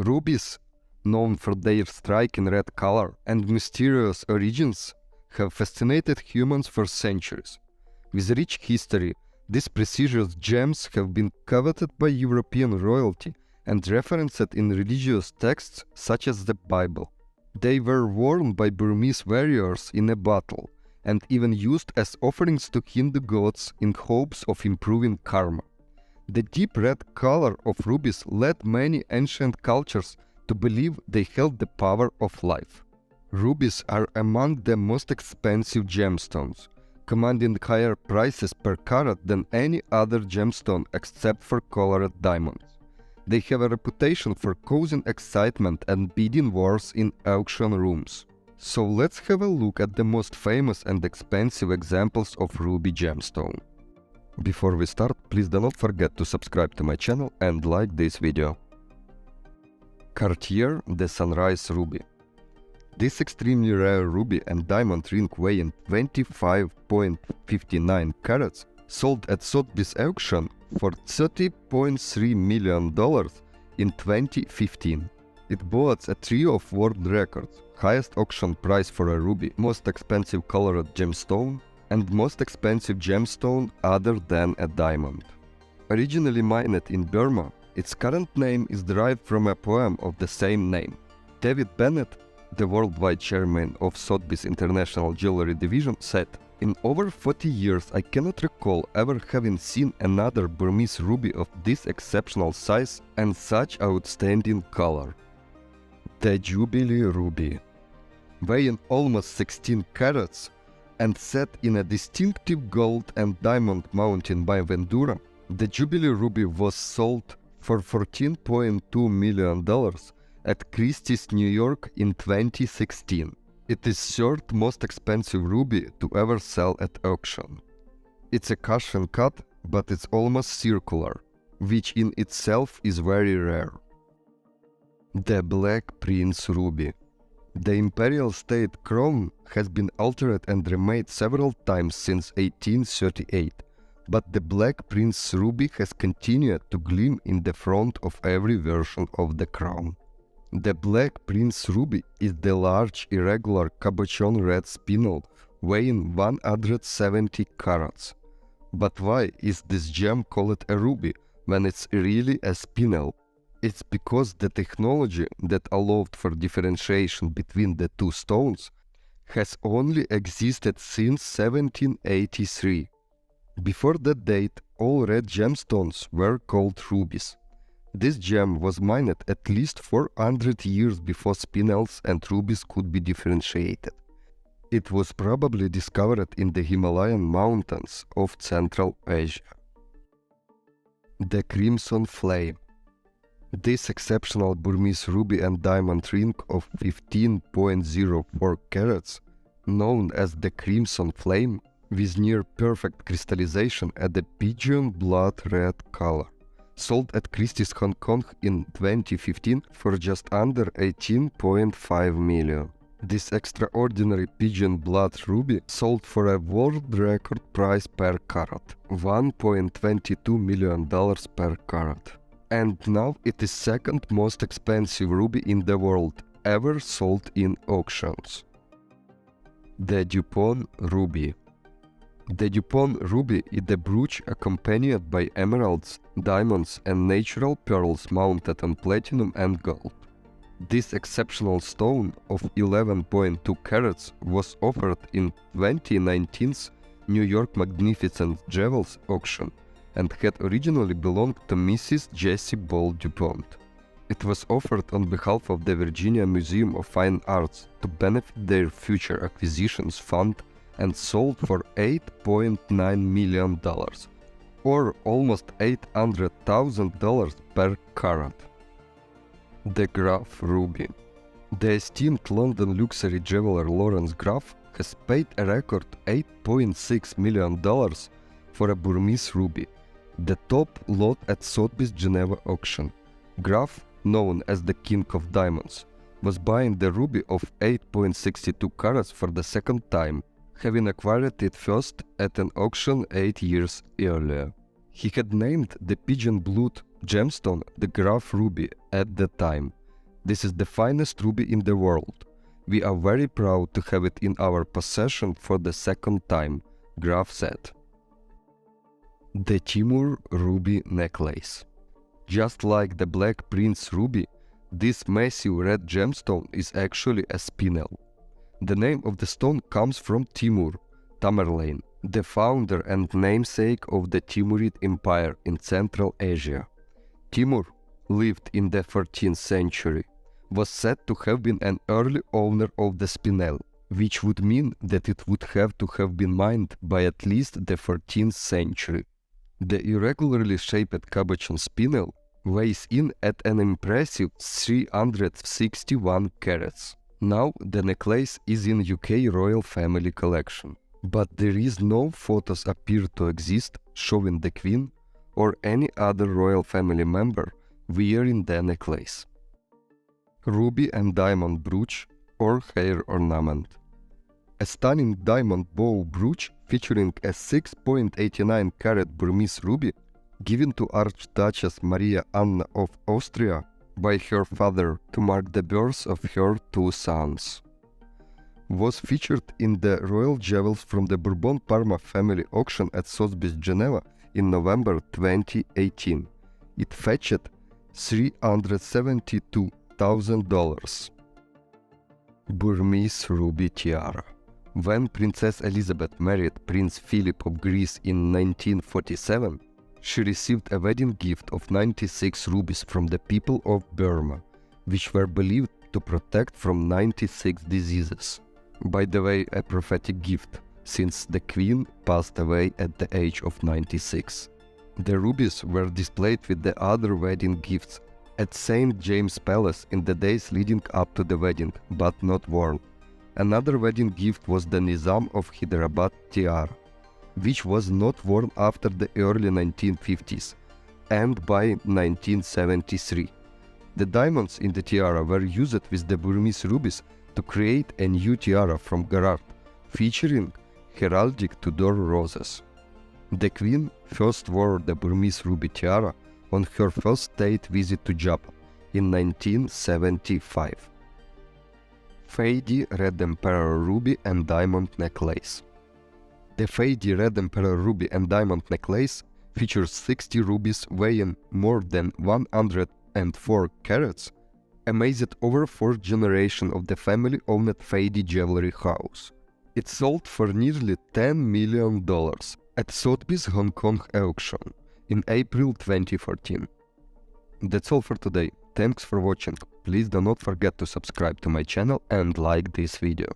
Rubies, known for their striking red color and mysterious origins, have fascinated humans for centuries. With rich history, these precious gems have been coveted by European royalty and referenced in religious texts such as the Bible. They were worn by Burmese warriors in a battle and even used as offerings to Hindu gods in hopes of improving karma. The deep red color of rubies led many ancient cultures to believe they held the power of life. Rubies are among the most expensive gemstones, commanding higher prices per carat than any other gemstone except for colored diamonds. They have a reputation for causing excitement and bidding wars in auction rooms. So let's have a look at the most famous and expensive examples of ruby gemstone. Before we start, please do not forget to subscribe to my channel and like this video. Cartier the Sunrise Ruby. This extremely rare ruby and diamond ring weighing 25.59 carats sold at Sotheby's auction for $30.3 million in 2015. It boasts a trio of world records: highest auction price for a ruby, most expensive colored gemstone, and most expensive gemstone other than a diamond. Originally mined in Burma, its current name is derived from a poem of the same name. David Bennett, the worldwide chairman of Sotheby's International Jewelry Division, said, "In over 40 years I cannot recall ever having seen another Burmese ruby of this exceptional size and such outstanding color." The Jubilee Ruby. Weighing almost 16 carats and set in a distinctive gold and diamond mounting by Vendura, the Jubilee Ruby was sold for $14.2 million at Christie's, New York in 2016. It is third most expensive ruby to ever sell at auction. It's a cushion cut, but it's almost circular, which in itself is very rare. The Black Prince Ruby. The imperial state crown has been altered and remade several times since 1838, but the Black Prince Ruby has continued to gleam in the front of every version of the crown. The Black Prince Ruby is the large, irregular cabochon red spinel weighing 170 carats. But why is this gem called a ruby when it's really a spinel? It's because the technology that allowed for differentiation between the two stones has only existed since 1783. Before that date, all red gemstones were called rubies. This gem was mined at least 400 years before spinels and rubies could be differentiated. It was probably discovered in the Himalayan mountains of Central Asia. The Crimson Flame. This exceptional Burmese ruby and diamond ring of 15.04 carats, known as the Crimson Flame, with near-perfect crystallization at the pigeon blood red color, sold at Christie's Hong Kong in 2015 for just under $18.5 million. This extraordinary pigeon blood ruby sold for a world record price per carat, $1.22 million per carat. And now it is second most expensive ruby in the world, ever sold in auctions. The Dupont Ruby. The Dupont Ruby is the brooch accompanied by emeralds, diamonds and natural pearls mounted on platinum and gold. This exceptional stone of 11.2 carats was offered in 2019's New York Magnificent Jewels auction and had originally belonged to Mrs. Jessie Ball Dupont. It was offered on behalf of the Virginia Museum of Fine Arts to benefit their future acquisitions fund and sold for $8.9 million, or almost $800,000 per carat. The Graff Ruby. The esteemed London luxury jeweler Lawrence Graff has paid a record $8.6 million for a Burmese ruby, the top lot at Sotheby's Geneva auction. Graff, known as the King of Diamonds, was buying the ruby of 8.62 carats for the second time, having acquired it first at an auction 8 years earlier. He had named the pigeon blood gemstone the Graff Ruby at the time, This is the finest ruby in the world. We are very proud to have it in our possession for the second time, Graff said. The Timur Ruby necklace. Just like the Black Prince Ruby, this massive red gemstone is actually a spinel. The name of the stone comes from Timur, Tamerlane, the founder and namesake of the Timurid Empire in Central Asia. Timur lived in the 14th century, was said to have been an early owner of the spinel, which would mean that it would have to have been mined by at least the 14th century. The irregularly shaped cabochon spinel weighs in at an impressive 361 carats. Now the necklace is in UK royal family collection, but there is no photos appear to exist showing the Queen or any other royal family member wearing the necklace. Ruby and diamond brooch or hair ornament. A stunning diamond bow brooch featuring a 6.89 carat Burmese ruby given to Archduchess Maria Anna of Austria by her father to mark the birth of her two sons, was featured in the royal jewels from the Bourbon-Parma family auction at Sotheby's Geneva in November 2018. It fetched $372,000. Burmese ruby tiara. When Princess Elizabeth married Prince Philip of Greece in 1947, she received a wedding gift of 96 rubies from the people of Burma, which were believed to protect from 96 diseases. By the way, a prophetic gift, since the Queen passed away at the age of 96. The rubies were displayed with the other wedding gifts at St. James Palace in the days leading up to the wedding, but not worn. Another wedding gift was the Nizam of Hyderabad tiara, which was not worn after the early 1950s and by 1973. The diamonds in the tiara were used with the Burmese rubies to create a new tiara from Garart, featuring heraldic Tudor roses. The Queen first wore the Burmese ruby tiara on her first state visit to Japan in 1975. Faidee Red Emperor Ruby and Diamond Necklace. The Faidee Red Emperor Ruby and Diamond Necklace features 60 rubies weighing more than 104 carats, amazed over 4th generation of the family-owned Faidee Jewellery house. It sold for nearly $10 million at Sotheby's Hong Kong auction in April 2014. That's all for today. Thanks for watching. Please do not forget to subscribe to my channel and like this video.